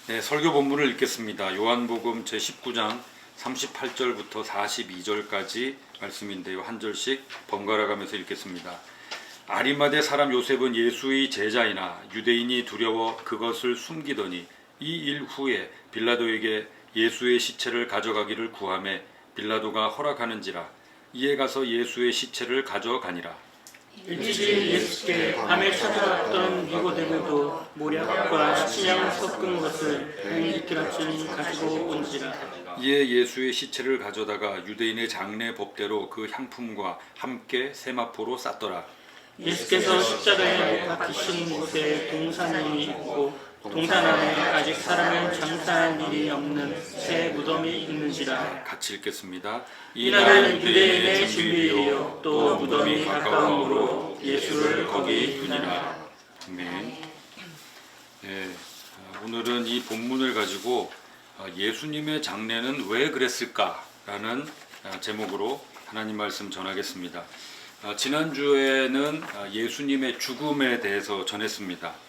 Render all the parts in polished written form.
네, 설교 본문을 읽겠습니다. 요한복음 제19장 38절부터 42절까지 말씀인데요. 한 절씩 번갈아 가면서 읽겠습니다. 아리마대 사람 요셉은 예수의 제자이나 유대인이 두려워 그것을 숨기더니 이 일 후에 빌라도에게 예수의 시체를 가져가기를 구하매 빌라도가 허락하는지라. 이에 가서 예수의 시체를 가져가니라. 일찍이 예수께 밤에 찾아왔던 니고데모도 모략과 신향을 섞은 것을 1리터쯤 가지고 온지라. 이에 예수의 시체를 가져다가 유대인의 장례 법대로 그 향품과 함께 세마포로 쌌더라. 예수께서 십자가에 못 박히신 곳에 동산이 있고 동산 안에 아직 사람을 장사할 일이 없는 새 무덤이 있는지라. 같이 읽겠습니다. 이날은 유대인의 진리이요 또 무덤이 가까움으로 예수를 거기 두니라. 아멘. 네, 오늘은 이 본문을 가지고 예수님의 장례는 왜 그랬을까라는 제목으로 하나님 말씀 전하겠습니다. 지난주에는 예수님의 죽음에 대해서 전했습니다.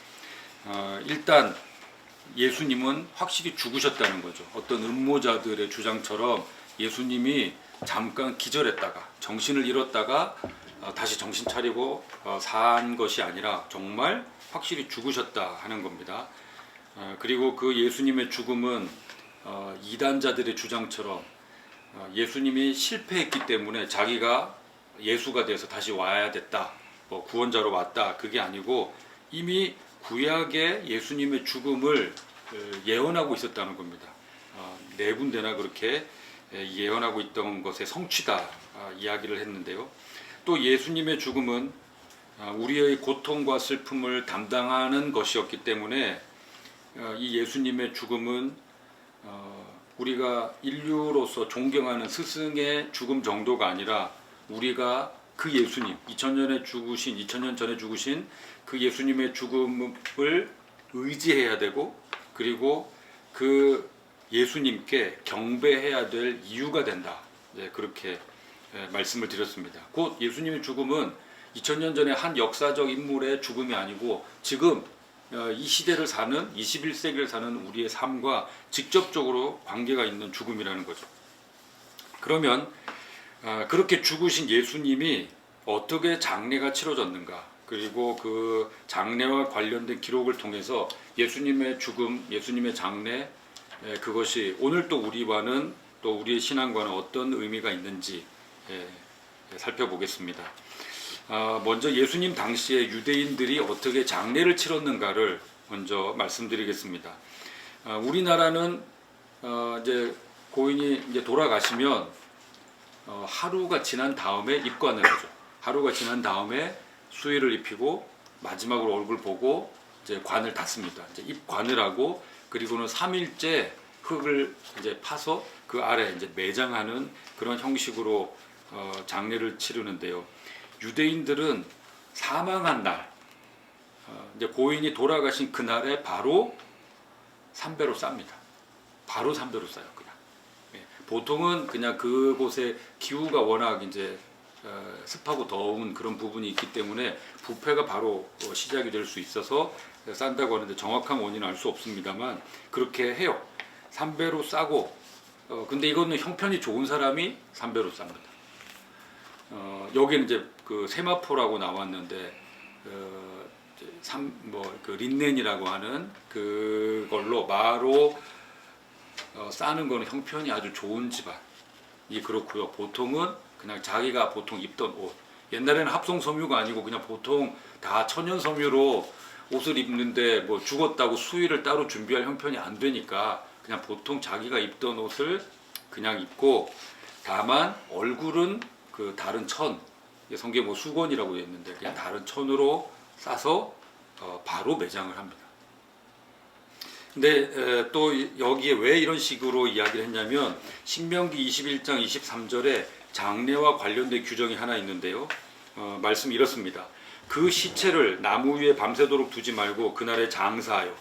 일단 예수님은 확실히 죽으셨다는 거죠. 어떤 음모자들의 주장처럼 예수님이 잠깐 기절했다가 정신을 잃었다가 다시 정신 차리고 산 것이 아니라 정말 확실히 죽으셨다 하는 겁니다. 그리고 그 예수님의 죽음은 이단자들의 주장처럼 예수님이 실패했기 때문에 자기가 예수가 돼서 다시 와야 됐다, 구원자로 왔다, 그게 아니고 이미 구약의 예수님의 죽음을 예언하고 있었다는 겁니다. 네 군데나 그렇게 예언하고 있던 것의 성취다 이야기를 했는데요. 또 예수님의 죽음은 우리의 고통과 슬픔을 담당하는 것이었기 때문에 이 예수님의 죽음은 우리가 인류로서 존경하는 스승의 죽음 정도가 아니라 우리가 그 예수님, 2000년 전에 죽으신 그 예수님의 죽음을 의지해야 되고, 그리고 그 예수님께 경배해야 될 이유가 된다. 그렇게 말씀을 드렸습니다. 곧 예수님의 죽음은 2000년 전에 한 역사적 인물의 죽음이 아니고 지금 이 시대를 사는 21세기를 사는 우리의 삶과 직접적으로 관계가 있는 죽음이라는 거죠. 그러면 그렇게 죽으신 예수님이 어떻게 장례가 치러졌는가, 그리고 그 장례와 관련된 기록을 통해서 예수님의 죽음, 예수님의 장례, 그것이 오늘 또 우리와는, 또 우리의 신앙과는 어떤 의미가 있는지 살펴보겠습니다. 먼저 예수님 당시에 유대인들이 어떻게 장례를 치렀는가를 먼저 말씀드리겠습니다. 우리나라는 이제 고인이 이제 돌아가시면 하루가 지난 다음에 입관을 하죠. 하루가 지난 다음에 수의를 입히고 마지막으로 얼굴 보고 이제 관을 닫습니다. 이제 입관을 하고, 그리고는 3일째 흙을 이제 파서 그 아래 이제 매장하는 그런 형식으로 장례를 치르는데요. 유대인들은 사망한 날, 이제 고인이 돌아가신 그날에 바로 삼배로 쌉니다. 바로 삼배로 싸요, 그냥. 보통은 그냥 그곳의 기후가 워낙 이제 습하고 더운 그런 부분이 있기 때문에 부패가 바로 시작이 될 수 있어서 싼다고 하는데 정확한 원인은 알 수 없습니다만 그렇게 해요. 삼배로 싸고, 근데 이거는 형편이 좋은 사람이 삼배로 쌉니다. 여기는 이제 그 세마포라고 나왔는데 그 린넨이라고 하는 그걸로 마로 싸는 거는 형편이 아주 좋은 집안이 그렇고요. 보통은 그냥 자기가 보통 입던 옷, 옛날에는 합성섬유가 아니고 그냥 보통 다 천연섬유로 옷을 입는데 뭐 죽었다고 수의를 따로 준비할 형편이 안 되니까 그냥 보통 자기가 입던 옷을 그냥 입고, 다만 얼굴은 그 다른 천, 성경에 뭐 수건이라고 되어 있는데 그냥 다른 천으로 싸서 바로 매장을 합니다. 근데 또 여기에 왜 이런 식으로 이야기를 했냐면 신명기 21장 23절에 장례와 관련된 규정이 하나 있는데요. 말씀이 이렇습니다. 그 시체를 나무 위에 밤새도록 두지 말고 그날에 장사하여.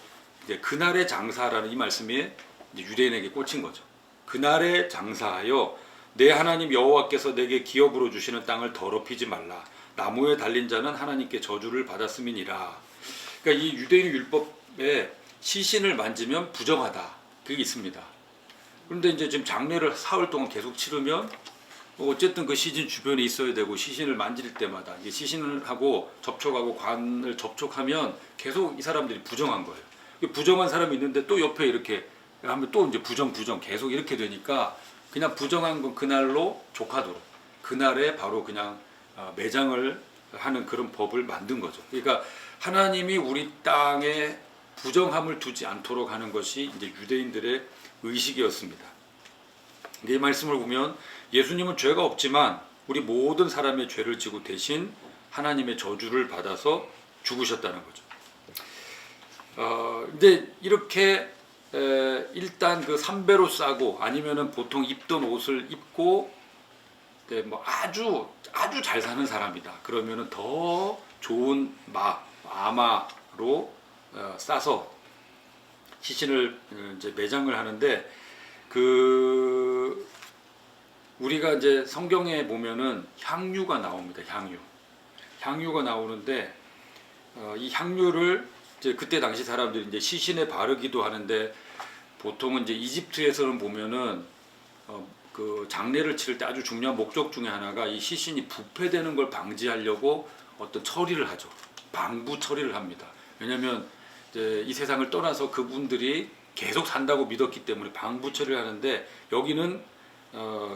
이제 그날에 장사라는 이 말씀이 유대인에게 꽂힌 거죠. 그날에 장사하여 내 하나님 여호와께서 내게 기업으로 주시는 땅을 더럽히지 말라. 나무에 달린 자는 하나님께 저주를 받았음이니라. 그러니까 이 유대인 율법에 시신을 만지면 부정하다. 그게 있습니다. 그런데 이제 지금 장례를 사흘 동안 계속 치르면 어쨌든 그 시신 주변에 있어야 되고 시신을 만질 때마다 이게 시신을 하고 접촉하고 관을 접촉하면 계속 이 사람들이 부정한 거예요. 부정한 사람이 있는데 또 옆에 이렇게 하면 또 이제 부정 계속 이렇게 되니까 그냥 부정한 건 그날로 족하도록 그날에 바로 그냥 매장을 하는 그런 법을 만든 거죠. 그러니까 하나님이 우리 땅에 부정함을 두지 않도록 하는 것이 이제 유대인들의 의식이었습니다. 이 말씀을 보면 예수님은 죄가 없지만 우리 모든 사람의 죄를 지고 대신 하나님의 저주를 받아서 죽으셨다는 거죠. 이제 이렇게 일단 그 삼배로 싸고 아니면은 보통 입던 옷을 입고 뭐 아주 잘 사는 사람이다. 그러면은 더 좋은 아마로 싸서 시신을 이제 매장을 하는데 우리가 이제 성경에 보면은 향유가 나옵니다. 향유가 나오는데 이 향유를 이제 그때 당시 사람들이 이제 시신에 바르기도 하는데 보통은 이제 이집트에서는 보면은 그 장례를 치를 때 아주 중요한 목적 중에 하나가 이 시신이 부패되는 걸 방지하려고 어떤 처리를 하죠. 방부 처리를 합니다. 왜냐하면 이제 이 세상을 떠나서 그분들이 계속 산다고 믿었기 때문에 방부 처리를 하는데 여기는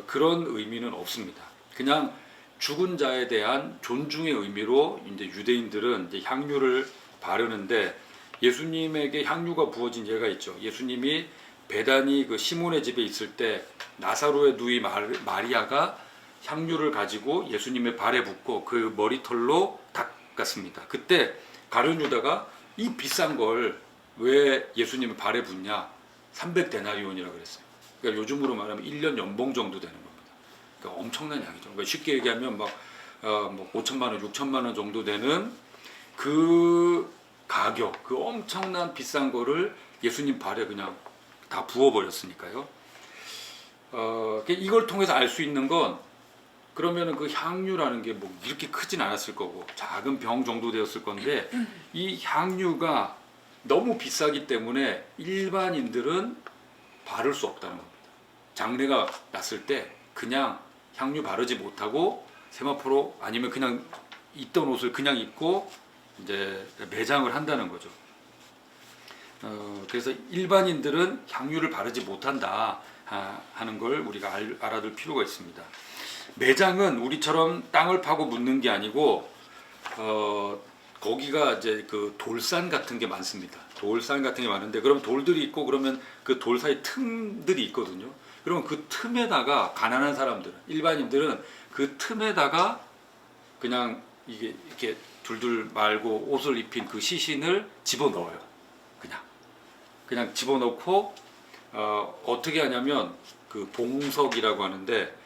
그런 의미는 없습니다. 그냥 죽은 자에 대한 존중의 의미로 이제 유대인들은 이제 향유를 바르는데 예수님에게 향유가 부어진 예가 있죠. 예수님이 베다니 그 시몬의 집에 있을 때 나사로의 누이 마리아가 향유를 가지고 예수님의 발에 붓고 그 머리털로 닦았습니다. 그때 가룟 유다가 이 비싼 걸 왜 예수님의 발에 붓냐? 300데나리온이라고 그랬어요. 그러니까 요즘으로 말하면 1년 연봉 정도 되는 겁니다. 그러니까 엄청난 양이죠. 그러니까 쉽게 얘기하면 뭐 5천만 원, 6천만 원 정도 되는 그 가격, 그 엄청난 비싼 거를 예수님 발에 그냥 다 부어버렸으니까요. 이걸 통해서 알 수 있는 건 그러면은 그 향유라는 게 뭐 이렇게 크진 않았을 거고 작은 병 정도 되었을 건데 이 향유가 너무 비싸기 때문에 일반인들은 바를 수 없다는 겁니다. 장례가 났을 때 그냥 향유 바르지 못하고 세마포로 아니면 그냥 있던 옷을 그냥 입고 이제 매장을 한다는 거죠. 그래서 일반인들은 향유를 바르지 못한다 하는 걸 우리가 알아둘 필요가 있습니다. 매장은 우리처럼 땅을 파고 묻는 게 아니고 거기가 이제 그 돌산 같은 게 많습니다. 돌산 같은 게 많은데 그러면 돌들이 있고 그러면 그 돌 사이 틈들이 있거든요. 그러면 그 틈에다가 가난한 사람들, 일반인들은 그 틈에다가 그냥 이게 이렇게 둘둘 말고 옷을 입힌 그 시신을 집어넣어요. 그냥 집어넣고 어떻게 하냐면 그 봉석이라고 하는데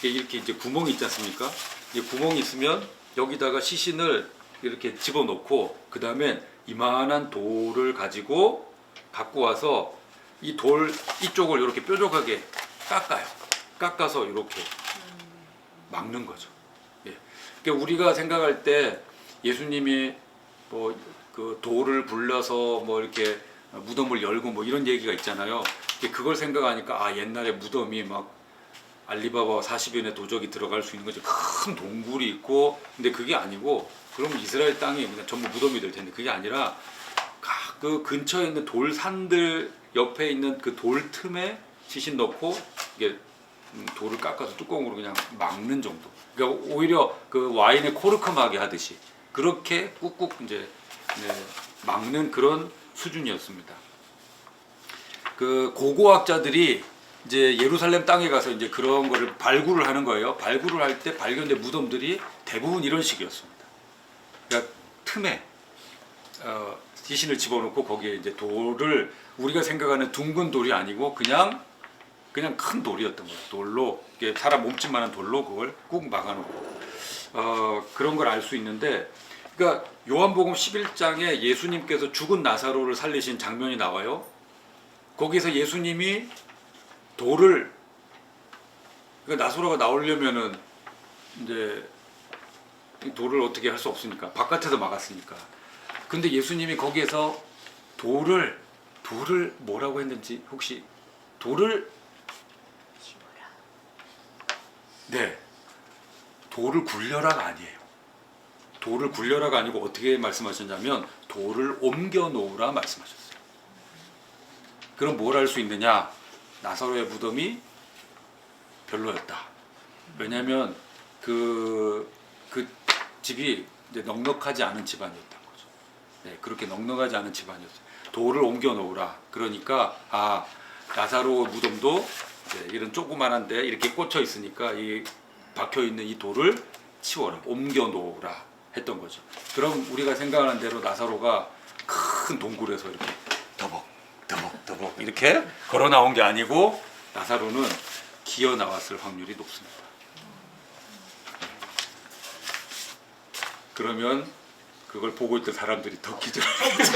이렇게 이제 구멍이 있지 않습니까? 이 구멍이 있으면 여기다가 시신을 이렇게 집어넣고 그 다음에 이만한 돌을 갖고 와서 이 돌 이쪽을 이렇게 뾰족하게 깎아서 이렇게 막는 거죠. 예. 그러니까 우리가 생각할 때 예수님이 뭐 그 돌을 불러서 뭐 이렇게 무덤을 열고 뭐 이런 얘기가 있잖아요. 그걸 생각하니까 옛날에 무덤이 막 알리바바 40인의 도적이 들어갈 수 있는 거죠. 큰 동굴이 있고 근데 그게 아니고 그러면 이스라엘 땅이 그냥 전부 무덤이 될 텐데 그게 아니라 그 근처에 있는 돌산들 옆에 있는 그 돌 틈에 시신 넣고 이게 돌을 깎아서 뚜껑으로 그냥 막는 정도. 그러니까 오히려 그 와인에 코르크막이 하듯이 그렇게 꾹꾹 이제 막는 그런 수준이었습니다. 그 고고학자들이 이제 예루살렘 땅에 가서 이제 그런 거를 발굴을 하는 거예요. 발굴을 할 때 발견된 무덤들이 대부분 이런 식이었습니다. 그러니까 틈에 시신을 집어넣고 거기에 이제 돌을 우리가 생각하는 둥근 돌이 아니고 그냥 큰 돌이었던 거예요. 돌로 사람 몸집만한 돌로 그걸 꾹 막아놓고 그런 걸 알 수 있는데, 그러니까 요한복음 11장에 예수님께서 죽은 나사로를 살리신 장면이 나와요. 거기서 예수님이 돌을 그러니까 나사로가 나오려면은 이제 돌을 어떻게 할 수 없으니까 바깥에서 막았으니까. 근데 예수님이 거기에서 돌을 뭐라고 했는지 혹시 돌을 네 돌을 굴려라가 아니에요. 돌을 굴려라가 아니고 어떻게 말씀하셨냐면 돌을 옮겨 놓으라 말씀하셨어요. 그럼 뭘 할 수 있느냐? 나사로의 무덤이 별로였다. 왜냐하면 그 집이 이제 넉넉하지 않은 집안이었던 거죠. 네, 그렇게 넉넉하지 않은 집안이었어요. 돌을 옮겨 놓으라. 그러니까 나사로 무덤도 이제 이런 조그만한데 이렇게 꽂혀 있으니까 이 박혀 있는 이 돌을 치워라, 옮겨 놓으라 했던 거죠. 그럼 우리가 생각하는 대로 나사로가 큰 동굴에서 이렇게 더벅 이렇게 걸어 나온 게 아니고 나사로는 기어 나왔을 확률이 높습니다. 그러면 그걸 보고 있던 사람들이 더 기절하겠죠.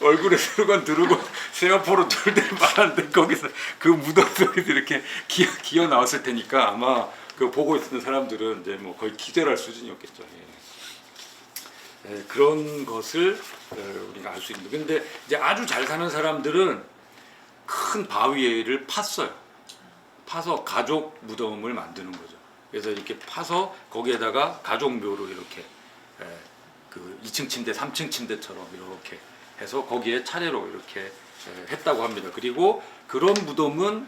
얼굴에 세로관 두르고 세마포로 돌들 많은데 거기서 그 무덤 속에서 이렇게 기어 나왔을 테니까 아마 그 보고 있었던 사람들은 이제 뭐 거의 기절할 수준이었겠죠. 그런 것을 우리가 알 수 있는. 근데 이제 아주 잘 사는 사람들은 큰 바위를 팠어요. 파서 가족 무덤을 만드는 거죠. 그래서 이렇게 파서 거기에다가 가족 묘를 이렇게 그 2층 침대, 3층 침대처럼 이렇게 해서 거기에 차례로 이렇게 했다고 합니다. 그리고 그런 무덤은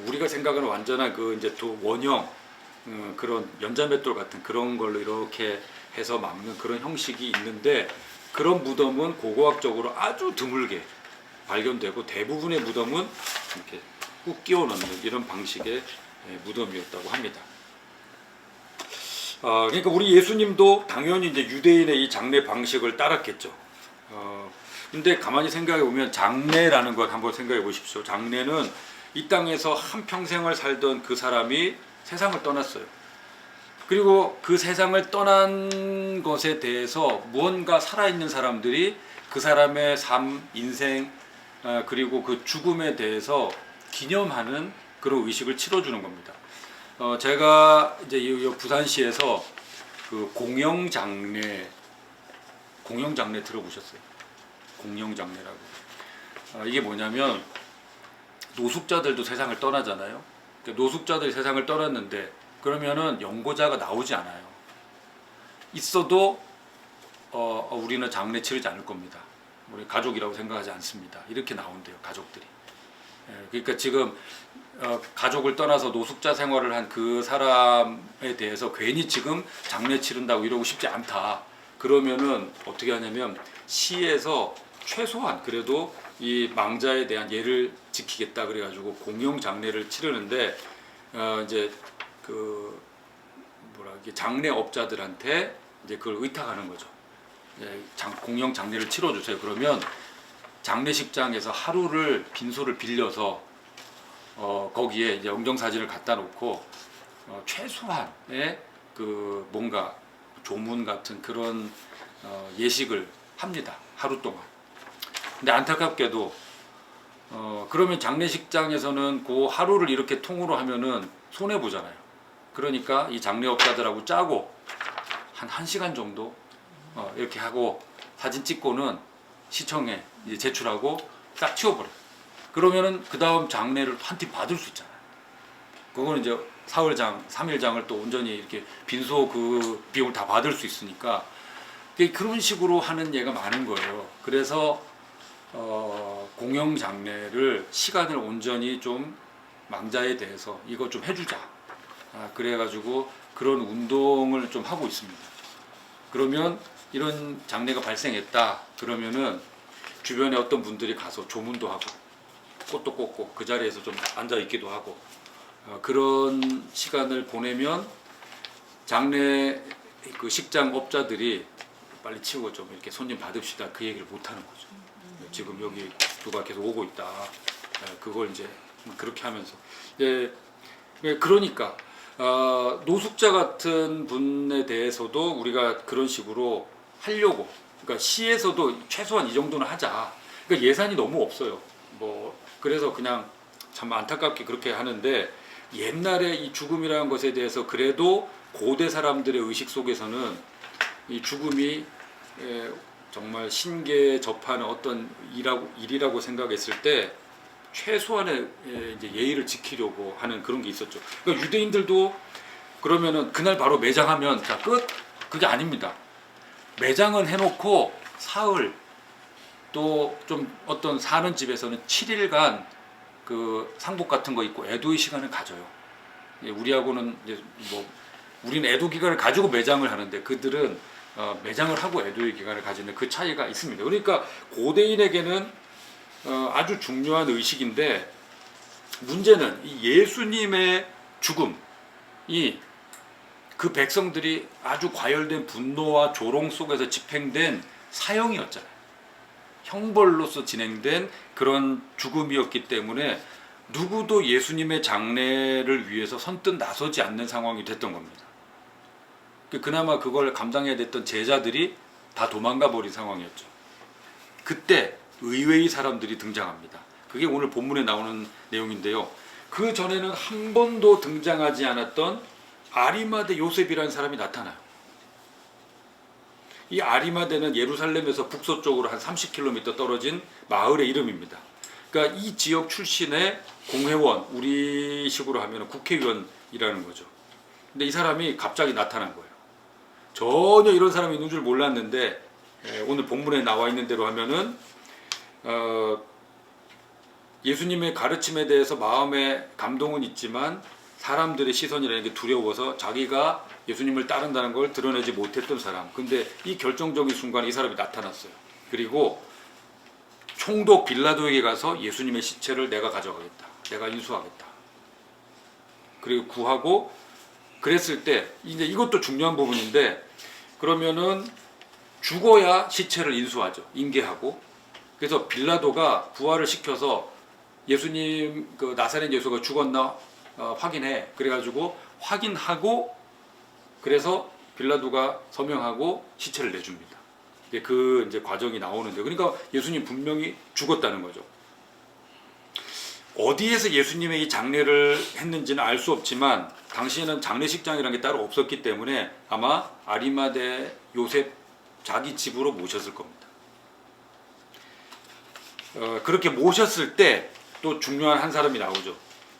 우리가 생각하는 완전한 그 이제 원형 그런 연자맷돌 같은 그런 걸로 이렇게 해서 막는 그런 형식이 있는데 그런 무덤은 고고학적으로 아주 드물게 발견되고 대부분의 무덤은 이렇게 꾹 끼워 넣는 이런 방식의 무덤이었다고 합니다. 그러니까 우리 예수님도 당연히 이제 유대인의 이 장례 방식을 따랐겠죠. 근데 가만히 생각해 보면 장례라는 것 한번 생각해 보십시오. 장례는 이 땅에서 한 평생을 살던 그 사람이 세상을 떠났어요. 그리고 그 세상을 떠난 것에 대해서 무언가 살아있는 사람들이 그 사람의 삶, 인생, 그리고 그 죽음에 대해서 기념하는 그런 의식을 치러주는 겁니다. 제가 이제 이 부산시에서 그 공영장례 들어보셨어요? 공영장례라고. 이게 뭐냐면 노숙자들도 세상을 떠나잖아요. 그러니까 노숙자들이 세상을 떠났는데 그러면은 연고자가 나오지 않아요. 있어도 우리는 장례 치르지 않을 겁니다. 우리 가족이라고 생각하지 않습니다. 이렇게 나온대요, 가족들이. 그러니까 지금 가족을 떠나서 노숙자 생활을 한 그 사람에 대해서 괜히 지금 장례 치른다고 이러고 싶지 않다. 그러면은 어떻게 하냐면 시에서 최소한 그래도 이 망자에 대한 예를 지키겠다 그래가지고 공영 장례를 치르는데 이제 그 이게 장례업자들한테 이제 그걸 의탁하는 거죠. 공영 장례를 치러주세요. 그러면 장례식장에서 하루를 빈소를 빌려서 거기에 이제 영정사진을 갖다 놓고 최소한의 그 뭔가 조문 같은 그런 예식을 합니다. 하루 동안. 근데 안타깝게도 그러면 장례식장에서는 그 하루를 이렇게 통으로 하면은 손해 보잖아요. 그러니까 이 장례업자들하고 짜고 한 1시간 정도 이렇게 하고 사진 찍고는 시청에 이제 제출하고 싹 치워버려. 그러면은 그 다음 장례를 한 팀 받을 수 있잖아요. 그거는 이제 사흘장, 3일장을 또 온전히 이렇게 빈소 그 비용을 다 받을 수 있으니까 그런 식으로 하는 예가 많은 거예요. 그래서 공영 장례를 시간을 온전히 좀 망자에 대해서 이거 좀 해주자. 그래가지고 그런 운동을 좀 하고 있습니다. 그러면 이런 장례가 발생했다. 그러면은 주변에 어떤 분들이 가서 조문도 하고 꽃도 꽂고 그 자리에서 좀 앉아 있기도 하고 그런 시간을 보내면 장례 그 식장 업자들이 빨리 치우고 좀 이렇게 손님 받읍시다 그 얘기를 못 하는 거죠. 지금 여기 누가 계속 오고 있다. 그걸 이제 그렇게 하면서 그러니까 노숙자 같은 분에 대해서도 우리가 그런 식으로 하려고 그러니까 시에서도 최소한 이 정도는 하자. 그러니까 예산이 너무 없어요. 뭐 그래서 그냥 참 안타깝게 그렇게 하는데 옛날에 이 죽음이라는 것에 대해서 그래도 고대 사람들의 의식 속에서는 이 죽음이 정말 신계에 접하는 어떤 일이라고 생각했을 때 최소한의 이제 예의를 지키려고 하는 그런 게 있었죠. 그러니까 유대인들도 그러면은 그날 바로 매장하면 자 끝? 그게 아닙니다. 매장은 해놓고 사흘 또 좀 어떤 사는 집에서는 7일간 그 상복 같은 거 입고 애도의 시간을 가져요. 우리하고는 이제 뭐 우리는 애도 기간을 가지고 매장을 하는데 그들은 매장을 하고 애도의 기간을 가지는 그 차이가 있습니다. 그러니까 고대인에게는 아주 중요한 의식인데 문제는 이 예수님의 죽음이 그 백성들이 아주 과열된 분노와 조롱 속에서 집행된 사형이었잖아요. 형벌로서 진행된 그런 죽음이었기 때문에 누구도 예수님의 장례를 위해서 선뜻 나서지 않는 상황이 됐던 겁니다. 그나마 그걸 감당해야 됐던 제자들이 다 도망가 버린 상황이었죠. 그때 의외의 사람들이 등장합니다. 그게 오늘 본문에 나오는 내용인데요. 그 전에는 한 번도 등장하지 않았던 아리마대 요셉이라는 사람이 나타나요. 이 아리마대는 예루살렘에서 북서쪽으로 한 30km 떨어진 마을의 이름입니다. 그러니까 이 지역 출신의 공회원, 우리식으로 하면 국회의원이라는 거죠. 근데 이 사람이 갑자기 나타난 거예요. 전혀 이런 사람이 있는 줄 몰랐는데 오늘 본문에 나와 있는 대로 하면은 예수님의 가르침에 대해서 마음에 감동은 있지만 사람들의 시선이라는 게 두려워서 자기가 예수님을 따른다는 걸 드러내지 못했던 사람. 근데 이 결정적인 순간에 이 사람이 나타났어요. 그리고 총독 빌라도에게 가서 예수님의 시체를 내가 가져가겠다. 내가 인수하겠다. 그리고 구하고 그랬을 때 이제 이것도 중요한 부분인데 그러면은 죽어야 시체를 인수하죠. 인계하고. 그래서 빌라도가 부활을 시켜서 예수님 그 나사렛 예수가 죽었나 확인해. 그래가지고 확인하고 그래서 빌라도가 서명하고 시체를 내줍니다. 그 이제 과정이 나오는데 그러니까 예수님 분명히 죽었다는 거죠. 어디에서 예수님의 이 장례를 했는지는 알 수 없지만 당시에는 장례식장이라는 게 따로 없었기 때문에 아마 아리마대 요셉 자기 집으로 모셨을 겁니다. 그렇게 모셨을 때 또 중요한 한 사람이 나오죠.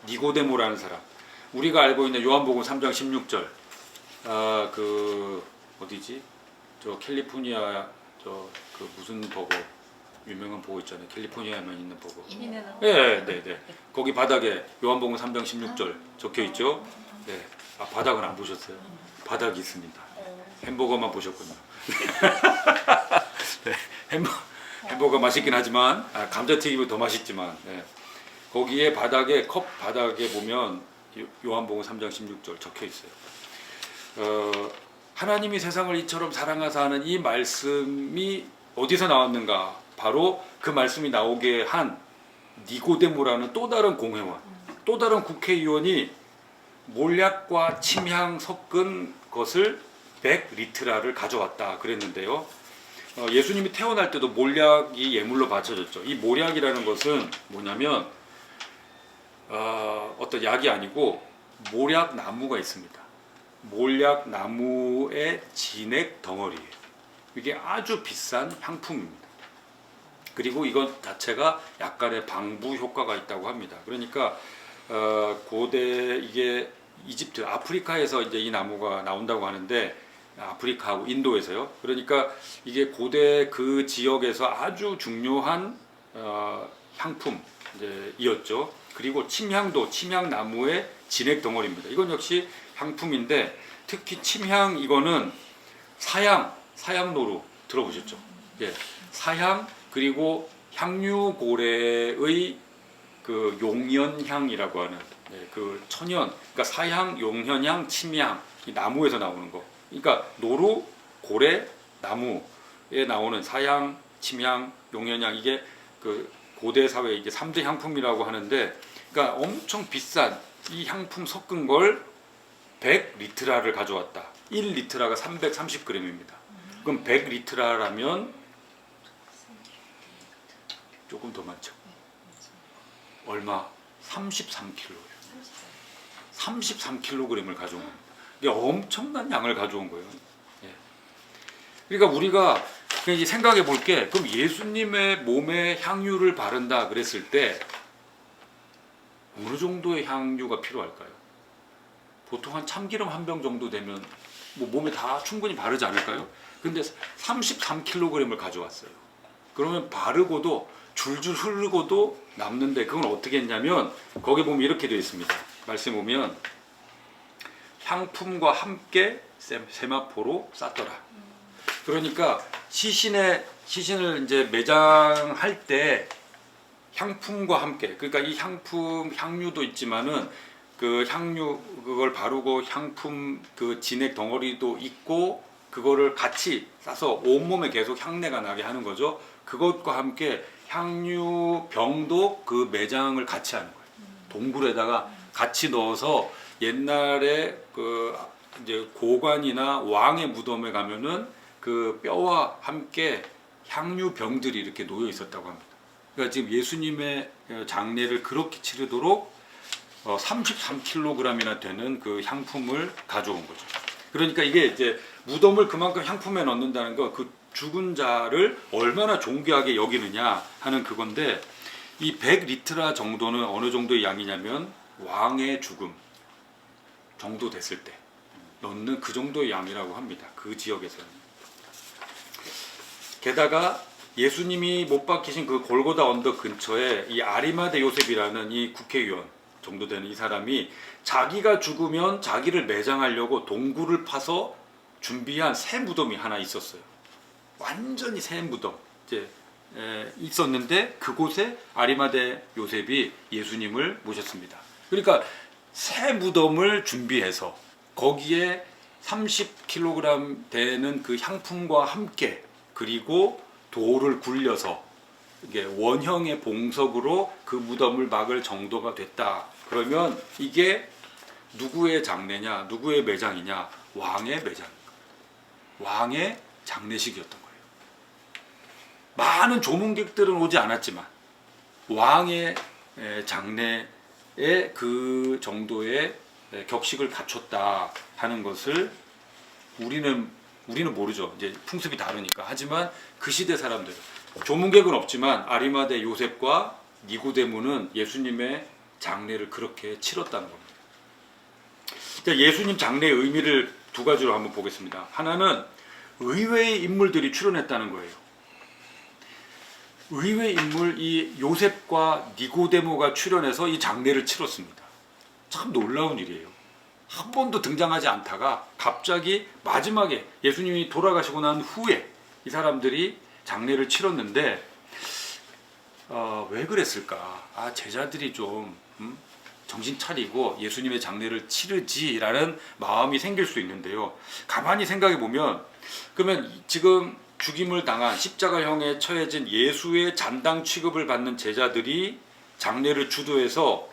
니고데모라는 사람. 우리가 알고 있는 요한복음 3장 16절. 그 어디지? 저 캘리포니아 저 그 무슨 버거 유명한 버거 있잖아요. 캘리포니아에만 있는 버거. 네. 거기 바닥에 요한복음 3장 16절 적혀 있죠. 네. 아 바닥은 안 보셨어요? 바닥이 있습니다. 햄버거만 보셨군요. 네. 햄버거 맛있긴 하지만 감자튀김이 더 맛있지만 거기에 바닥에 컵 바닥에 보면 요한복음 3장 16절 적혀 있어요. 하나님이 세상을 이처럼 사랑하사 하는 이 말씀이 어디서 나왔는가? 바로 그 말씀이 나오게 한 니고데모라는 또 다른 공회원, 또 다른 국회의원이 몰약과 침향 섞은 것을 100리트라를 가져왔다 그랬는데요. 예수님이 태어날 때도 몰약이 예물로 바쳐졌죠. 이 몰약이라는 것은 뭐냐면 어떤 약이 아니고 몰약 나무가 있습니다. 몰약 나무의 진액 덩어리예요. 이게 아주 비싼 향품입니다. 그리고 이것 자체가 약간의 방부 효과가 있다고 합니다. 그러니까 고대 이게 이집트, 아프리카에서 이제 이 나무가 나온다고 하는데 아프리카하고 인도에서요. 그러니까 이게 고대 그 지역에서 아주 중요한 향품이었죠. 그리고 침향도 침향 나무의 진액 덩어리입니다. 이건 역시 향품인데 특히 침향 이거는 사향노루 들어보셨죠? 예, 사향 그리고 향유고래의 그 용연향이라고 하는 그 천연, 그러니까 사향, 용연향, 침향 이 나무에서 나오는 거. 그러니까 노루, 고래, 나무에 나오는 사향, 침향, 용연향 이게 그 고대 사회 이게 3대 향품이라고 하는데, 그러니까 엄청 비싼 이 향품 섞은 걸 100리트라를 가져왔다. 1리트라가 330g입니다. 그럼 100리트라라면 조금 더 많죠. 얼마? 33kg예요. 33kg을 가져온 겁니다. 이게 엄청난 양을 가져온 거예요. 예. 그러니까 우리가 그러니까 이제 생각해 볼 게, 그럼 예수님의 몸에 향유를 바른다 그랬을 때 어느 정도의 향유가 필요할까요? 보통 한 참기름 한 병 정도 되면 뭐 몸에 다 충분히 바르지 않을까요? 근데 33kg을 가져왔어요. 그러면 바르고도 줄줄 흐르고도 남는데, 그건 어떻게 했냐면 거기 보면 이렇게 되어 있습니다. 말씀 보면 향품과 함께 세마포로 쌌더라. 그러니까 시신을 이제 매장할 때 향품과 함께, 그러니까 이 향품 향유도 있지만은 그 향유 그걸 바르고 향품 그 진액 덩어리도 있고, 그거를 같이 싸서 온몸에 계속 향내가 나게 하는 거죠. 그것과 함께 향유 병도 그 매장을 같이 하는 거예요. 동굴에다가 같이 넣어서, 옛날에 그 이제 고관이나 왕의 무덤에 가면은 그 뼈와 함께 향유 병들이 이렇게 놓여 있었다고 합니다. 그러니까 지금 예수님의 장례를 그렇게 치르도록 33kg이나 되는 그 향품을 가져온 거죠. 그러니까 이게 이제 무덤을 그만큼 향품에 넣는다는 거, 그 죽은 자를 얼마나 존귀하게 여기느냐 하는 그건데, 이 100리트라 정도는 어느 정도의 양이냐면 왕의 죽음 정도 됐을 때 넣는 그 정도의 양이라고 합니다. 그 지역에서는. 게다가 예수님이 못 박히신 그 골고다 언덕 근처에 이 아리마대 요셉이라는 이 국회의원 정도 되는 이 사람이 자기가 죽으면 자기를 매장하려고 동굴을 파서 준비한 새 무덤이 하나 있었어요. 완전히 새 무덤 이제 있었는데, 그곳에 아리마대 요셉이 예수님을 모셨습니다. 그러니까 새 무덤을 준비해서 거기에 30kg 되는 그 향품과 함께, 그리고 돌을 굴려서 이게 원형의 봉석으로 그 무덤을 막을 정도가 됐다. 그러면 이게 누구의 장례냐, 누구의 매장이냐? 왕의 매장, 왕의 장례식이었던 거예요. 많은 조문객들은 오지 않았지만 왕의 장례에 그 정도의 격식을 갖췄다 하는 것을 우리는 모르죠. 이제 풍습이 다르니까. 하지만 그 시대 사람들, 조문객은 없지만 아리마대 요셉과 니고데모는 예수님의 장례를 그렇게 치렀다는 겁니다. 예수님 장례의 의미를 두 가지로 한번 보겠습니다. 하나는 의외의 인물들이 출연했다는 거예요. 의외의 인물, 이 요셉과 니고데모가 출연해서 이 장례를 치렀습니다. 참 놀라운 일이에요. 한 번도 등장하지 않다가 갑자기 마지막에 예수님이 돌아가시고 난 후에 이 사람들이 장례를 치렀는데, 왜 그랬을까? 제자들이 좀 정신 차리고 예수님의 장례를 치르지라는 마음이 생길 수 있는데요. 가만히 생각해 보면, 그러면 지금 죽임을 당한 십자가형에 처해진 예수의 잔당 취급을 받는 제자들이 장례를 주도해서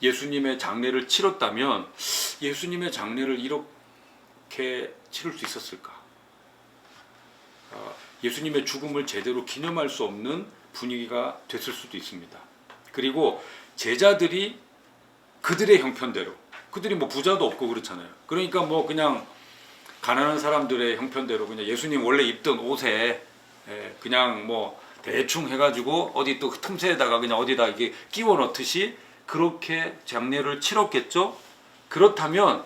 예수님의 장례를 치렀다면, 예수님의 장례를 이렇게 치를 수 있었을까? 예수님의 죽음을 제대로 기념할 수 없는 분위기가 됐을 수도 있습니다. 그리고 제자들이 그들의 형편대로, 그들이 뭐 부자도 없고 그렇잖아요. 그러니까 뭐 그냥 가난한 사람들의 형편대로 그냥 예수님 원래 입던 옷에 그냥 뭐 대충 해가지고 어디 또 틈새에다가 그냥 어디다 이게 끼워 넣듯이 그렇게 장례를 치렀겠죠. 그렇다면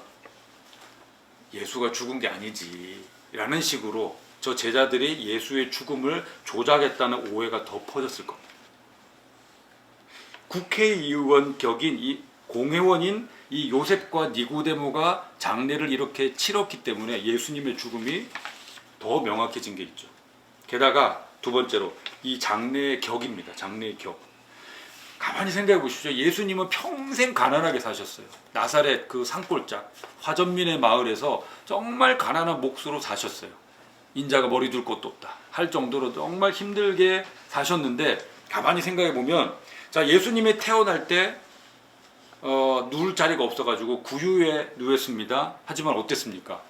예수가 죽은 게 아니지 라는 식으로 저 제자들이 예수의 죽음을 조작했다는 오해가 더 퍼졌을 겁니다. 국회의원 격인 이 공회원인 이 요셉과 니고데모가 장례를 이렇게 치렀기 때문에 예수님의 죽음이 더 명확해진 게 있죠. 게다가 두 번째로 이 장례의 격입니다. 장례의 격. 가만히 생각해 보십시오. 예수님은 평생 가난하게 사셨어요. 나사렛 그 산골짝 화전민의 마을에서 정말 가난한 몫으로 사셨어요. 인자가 머리 둘 곳도 없다 할 정도로 정말 힘들게 사셨는데, 가만히 생각해 보면, 자, 예수님이 태어날 때 누울 자리가 없어가지고 구유에 누웠습니다. 하지만 어땠습니까?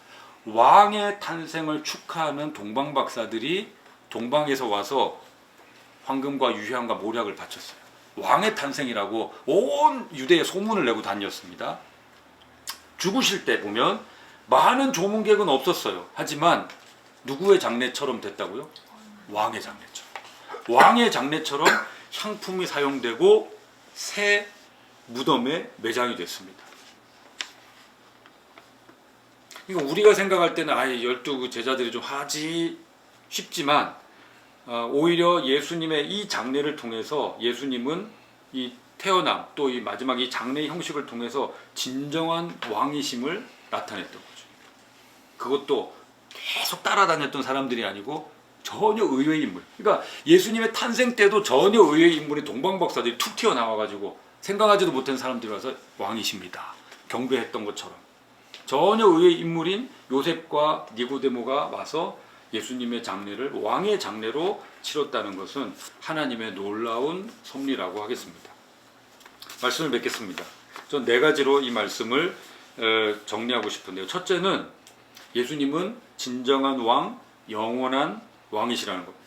왕의 탄생을 축하하는 동방 박사들이 동방에서 와서 황금과 유향과 모략을 바쳤어요. 왕의 탄생이라고 온 유대에 소문을 내고 다녔습니다. 죽으실 때 보면 많은 조문객은 없었어요. 하지만 누구의 장례처럼 됐다고요? 왕의 장례처럼. 왕의 장례처럼 향품이 사용되고 새 무덤에 매장이 됐습니다. 그러니까 우리가 생각할 때는 12 제자들이 좀 하지 싶지만 오히려 예수님의 이 장례를 통해서 예수님은 이 태어남 또 이 마지막 이 장례 형식을 통해서 진정한 왕이심을 나타냈던 거죠. 그것도 계속 따라다녔던 사람들이 아니고 전혀 의외의 인물. 그러니까 예수님의 탄생 때도 전혀 의외의 인물이 동방박사들이 툭 튀어나와가지고 생각하지도 못한 사람들이 와서 왕이십니다 경배했던 것처럼 전혀 의외의 인물인 요셉과 니고데모가 와서 예수님의 장례를 왕의 장례로 치렀다는 것은 하나님의 놀라운 섭리라고 하겠습니다. 말씀을 맺겠습니다. 전 4가지로 이 말씀을 정리하고 싶은데요. 첫째는 예수님은 진정한 왕, 영원한 왕이시라는 겁니다.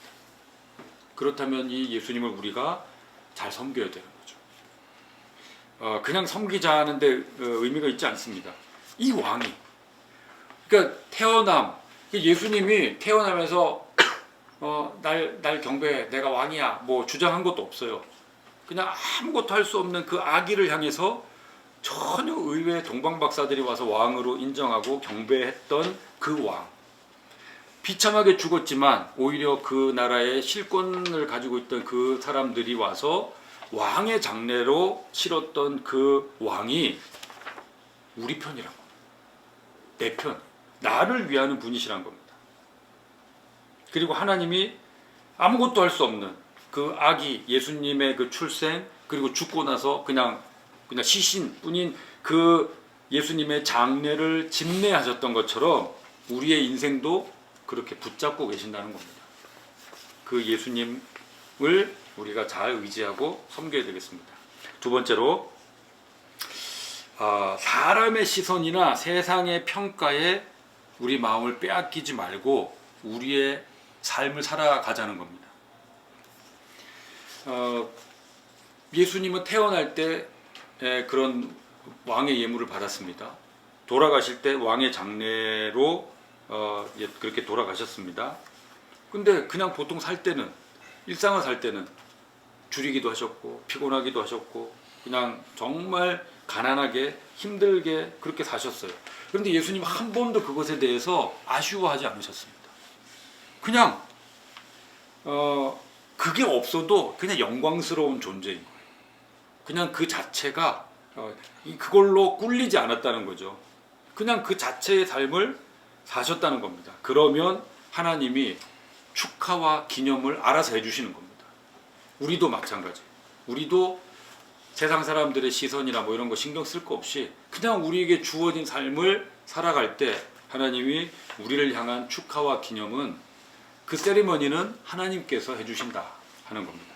그렇다면 이 예수님을 우리가 잘 섬겨야 되는 거죠. 그냥 섬기자 하는데 의미가 있지 않습니다. 이 왕이, 그러니까 태어남, 예수님이 태어나면서 날 경배해, 내가 왕이야, 뭐 주장한 것도 없어요. 그냥 아무것도 할 수 없는 그 아기를 향해서 전혀 의외의 동방박사들이 와서 왕으로 인정하고 경배했던 그 왕. 비참하게 죽었지만 오히려 그 나라의 실권을 가지고 있던 그 사람들이 와서 왕의 장례로 치렀던 그 왕이 우리 편이란 겁니다. 내 편, 나를 위하는 분이시란 겁니다. 그리고 하나님이 아무것도 할 수 없는 그 아기 예수님의 그 출생 그리고 죽고 나서 그냥 시신뿐인 그 예수님의 장례를 집례하셨던 것처럼 우리의 인생도 그렇게 붙잡고 계신다는 겁니다. 그 예수님을 우리가 잘 의지하고 섬겨야 되겠습니다. 두 번째로 사람의 시선이나 세상의 평가에 우리 마음을 빼앗기지 말고 우리의 삶을 살아가자는 겁니다. 예수님은 태어날 때 그런 왕의 예물을 받았습니다. 돌아가실 때 왕의 장례로 그렇게 돌아가셨습니다. 근데 그냥 보통 살 때는, 일상을 살 때는 줄이기도 하셨고 피곤하기도 하셨고 그냥 정말 가난하게 힘들게 그렇게 사셨어요. 그런데 예수님 한 번도 그것에 대해서 아쉬워하지 않으셨습니다. 그냥 그게 없어도 그냥 영광스러운 존재인 거예요. 그냥 그 자체가 그걸로 꿀리지 않았다는 거죠. 그냥 그 자체의 삶을 사셨다는 겁니다. 그러면 하나님이 축하와 기념을 알아서 해주시는 겁니다. 우리도 마찬가지. 우리도 세상 사람들의 시선이나 뭐 이런 거 신경 쓸 거 없이 그냥 우리에게 주어진 삶을 살아갈 때 하나님이 우리를 향한 축하와 기념은 그 세리머니는 하나님께서 해주신다 하는 겁니다.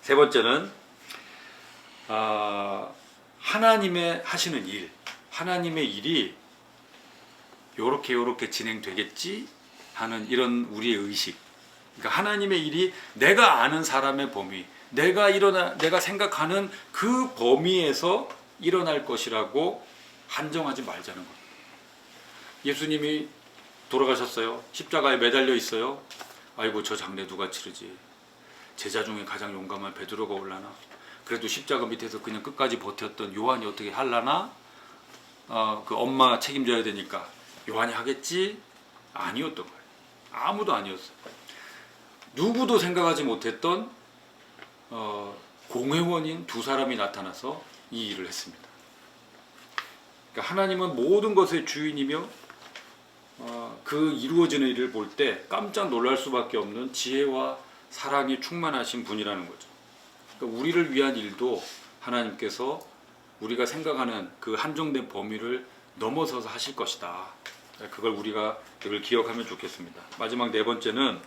세 번째는 하나님의 하시는 일, 하나님의 일이 요렇게 진행되겠지 하는 이런 우리의 의식. 그러니까 하나님의 일이 내가 아는 사람의 범위, 내가 생각하는 그 범위에서 일어날 것이라고 한정하지 말자는 겁니다. 예수님이 돌아가셨어요. 십자가에 매달려 있어요. 아이고 저 장례 누가 치르지? 제자 중에 가장 용감한 베드로가 올라나? 그래도 십자가 밑에서 그냥 끝까지 버텼던 요한이 어떻게 할라나? 그 엄마 책임져야 되니까 요한이 하겠지? 아니었던 거예요. 아무도 아니었어요. 누구도 생각하지 못했던 공회원인 두 사람이 나타나서 이 일을 했습니다. 그러니까 하나님은 모든 것의 주인이며 그 이루어지는 일을 볼 때 깜짝 놀랄 수밖에 없는 지혜와 사랑이 충만하신 분이라는 거죠. 그러니까 우리를 위한 일도 하나님께서 우리가 생각하는 그 한정된 범위를 넘어서서 하실 것이다. 그걸 우리가 늘 기억하면 좋겠습니다. 마지막 네 번째는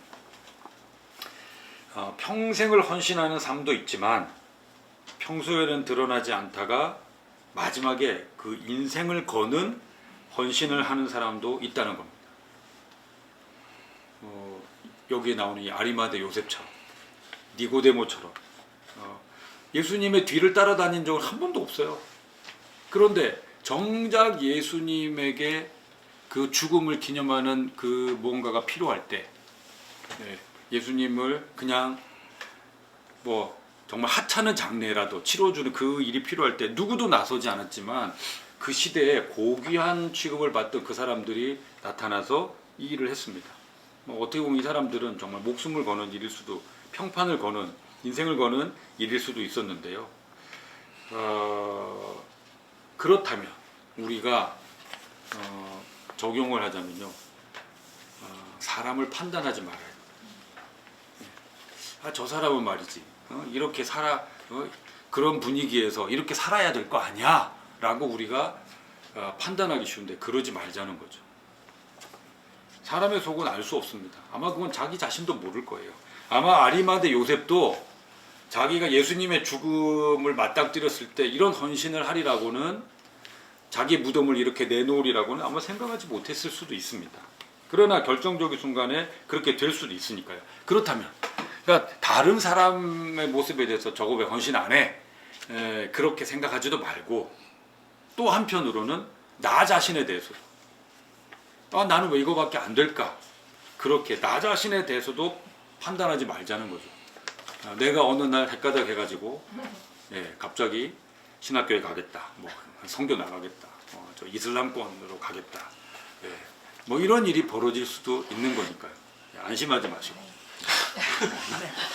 평생을 헌신하는 삶도 있지만 평소에는 드러나지 않다가 마지막에 그 인생을 거는 헌신을 하는 사람도 있다는 겁니다. 여기에 나오는 이 아리마대 요셉처럼, 니고데모처럼 예수님의 뒤를 따라다닌 적은 한 번도 없어요. 그런데 정작 예수님에게 그 죽음을 기념하는 그 뭔가가 필요할 때 예수님을 그냥 뭐 정말 하찮은 장례라도 치러주는 그 일이 필요할 때 누구도 나서지 않았지만 그 시대에 고귀한 취급을 받던 그 사람들이 나타나서 이 일을 했습니다. 뭐 어떻게 보면 이 사람들은 정말 목숨을 거는 일일 수도, 평판을 거는, 인생을 거는 일일 수도 있었는데요. 그렇다면 우리가 적용을 하자면요, 사람을 판단하지 말아야 돼요. 저 사람은 말이지 이렇게 살아, 그런 분위기에서 이렇게 살아야 될 거 아니야 라고 우리가 판단하기 쉬운데 그러지 말자는 거죠. 사람의 속은 알 수 없습니다. 아마 그건 자기 자신도 모를 거예요. 아마 아리마대 요셉도 자기가 예수님의 죽음을 맞닥뜨렸을 때 이런 헌신을 하리라고는, 자기 무덤을 이렇게 내놓으리라고는 아마 생각하지 못했을 수도 있습니다. 그러나 결정적인 순간에 그렇게 될 수도 있으니까요. 그렇다면 그러니까 다른 사람의 모습에 대해서 저거 왜 헌신 안 해? 그렇게 생각하지도 말고, 또 한편으로는 나 자신에 대해서도 나는 왜 이거밖에 안 될까? 그렇게 나 자신에 대해서도 판단하지 말자는 거죠. 내가 어느 날 헷가닥 해가지고 갑자기 신학교에 가겠다, 뭐 성교 나가겠다, 저 이슬람권으로 가겠다, 뭐 이런 일이 벌어질 수도 있는 거니까요. 안심하지 마시고.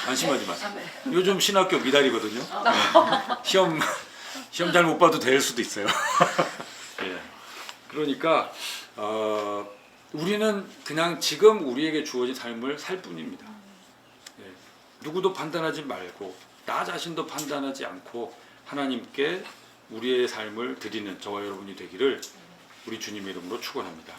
안심하지 마세요. 요즘 신학교 미달이거든요. 시험 잘 못 봐도 될 수도 있어요. 그러니까 우리는 그냥 지금 우리에게 주어진 삶을 살 뿐입니다. 누구도 판단하지 말고 나 자신도 판단하지 않고 하나님께 우리의 삶을 드리는 저와 여러분이 되기를 우리 주님의 이름으로 축원합니다.